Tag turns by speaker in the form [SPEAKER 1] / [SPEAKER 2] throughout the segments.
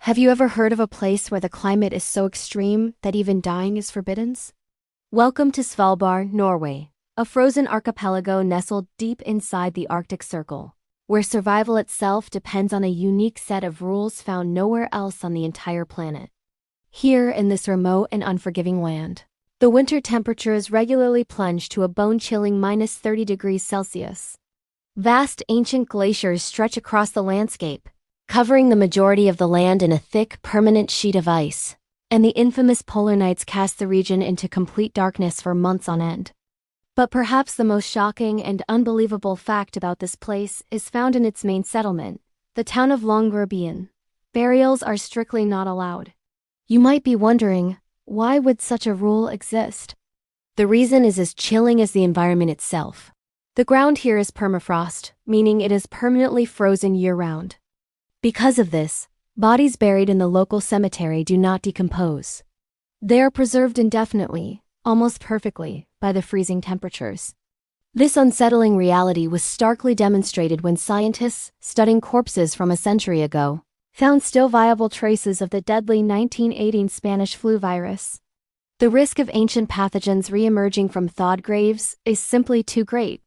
[SPEAKER 1] Have you ever heard of a place where the climate is so extreme that even dying is forbidden? Welcome to Svalbard, Norway, a frozen archipelago nestled deep inside the Arctic Circle, where survival itself depends on a unique set of rules found nowhere else on the entire planet. Here in this remote and unforgiving land, the winter temperatures regularly plunge to a bone-chilling -30 degrees Celsius. Vast ancient glaciers stretch across the landscape, covering the majority of the land in a thick, permanent sheet of ice, and the infamous polar nights cast the region into complete darkness for months on end. But perhaps the most shocking and unbelievable fact about this place is found in its main settlement, the town of Longyearbyen. Burials are strictly not allowed. You might be wondering, why would such a rule exist? The reason is as chilling as the environment itself. The ground here is permafrost, meaning it is permanently frozen year-round. Because of this, bodies buried in the local cemetery do not decompose. They are preserved indefinitely, almost perfectly, by the freezing temperatures. This unsettling reality was starkly demonstrated when scientists, studying corpses from a century ago, found still viable traces of the deadly 1918 Spanish flu virus. The risk of ancient pathogens re-emerging from thawed graves is simply too great.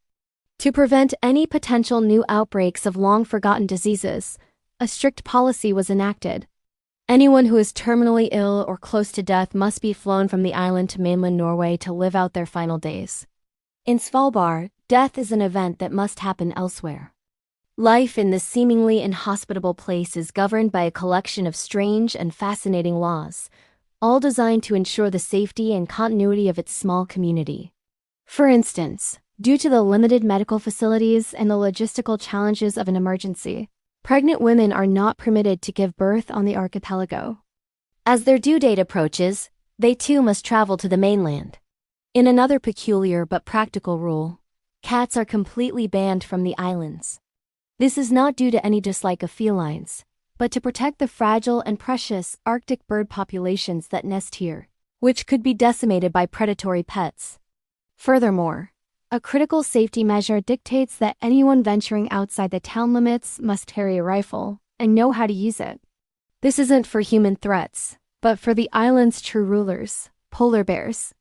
[SPEAKER 1] To prevent any potential new outbreaks of long-forgotten diseases, a strict policy was enacted. Anyone who is terminally ill or close to death must be flown from the island to mainland Norway to live out their final days. In Svalbard, death is an event that must happen elsewhere. Life in this seemingly inhospitable place is governed by a collection of strange and fascinating laws, all designed to ensure the safety and continuity of its small community. For instance, due to the limited medical facilities and the logistical challenges of an emergency, pregnant women are not permitted to give birth on the archipelago. As their due date approaches, they too must travel to the mainland. In another peculiar but practical rule, cats are completely banned from the islands. This is not due to any dislike of felines, but to protect the fragile and precious Arctic bird populations that nest here, which could be decimated by predatory pets. Furthermore, a critical safety measure dictates that anyone venturing outside the town limits must carry a rifle and know how to use it. This isn't for human threats, but for the island's true rulers, polar bears.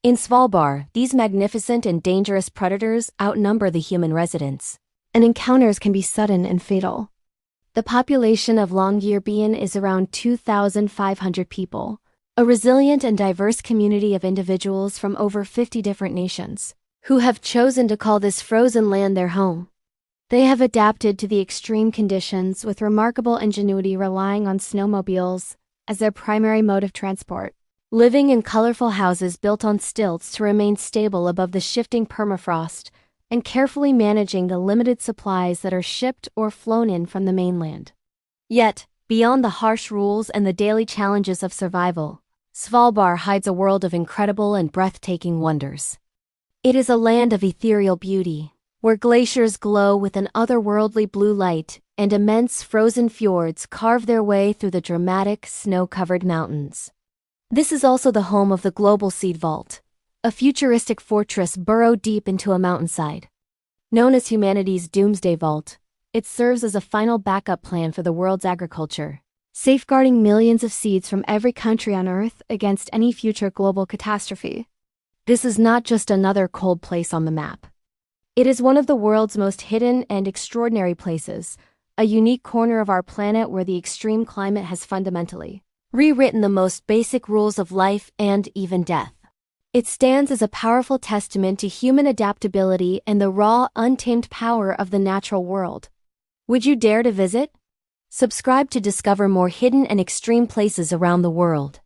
[SPEAKER 1] In Svalbard, these magnificent and dangerous predators outnumber the human residents, and encounters can be sudden and fatal. The population of Longyearbyen is around 2,500 people, a resilient and diverse community of individuals from over 50 different nations, who have chosen to call this frozen land their home. They have adapted to the extreme conditions with remarkable ingenuity, relying on snowmobiles as their primary mode of transport, living in colorful houses built on stilts to remain stable above the shifting permafrost, and carefully managing the limited supplies that are shipped or flown in from the mainland. Yet, beyond the harsh rules and the daily challenges of survival, Svalbard hides a world of incredible and breathtaking wonders. It is a land of ethereal beauty, where glaciers glow with an otherworldly blue light, and immense frozen fjords carve their way through the dramatic, snow-covered mountains. This is also the home of the Svalbard Seed Vault, a futuristic fortress burrowed deep into a mountainside. Known as humanity's doomsday vault, it serves as a final backup plan for the world's agriculture, safeguarding millions of seeds from every country on Earth against any future global catastrophe. This is not just another cold place on the map. It is one of the world's most hidden and extraordinary places, a unique corner of our planet where the extreme climate has fundamentally rewritten the most basic rules of life and even death. It stands as a powerful testament to human adaptability and the raw, untamed power of the natural world. Would you dare to visit? Subscribe to discover more hidden and extreme places around the world.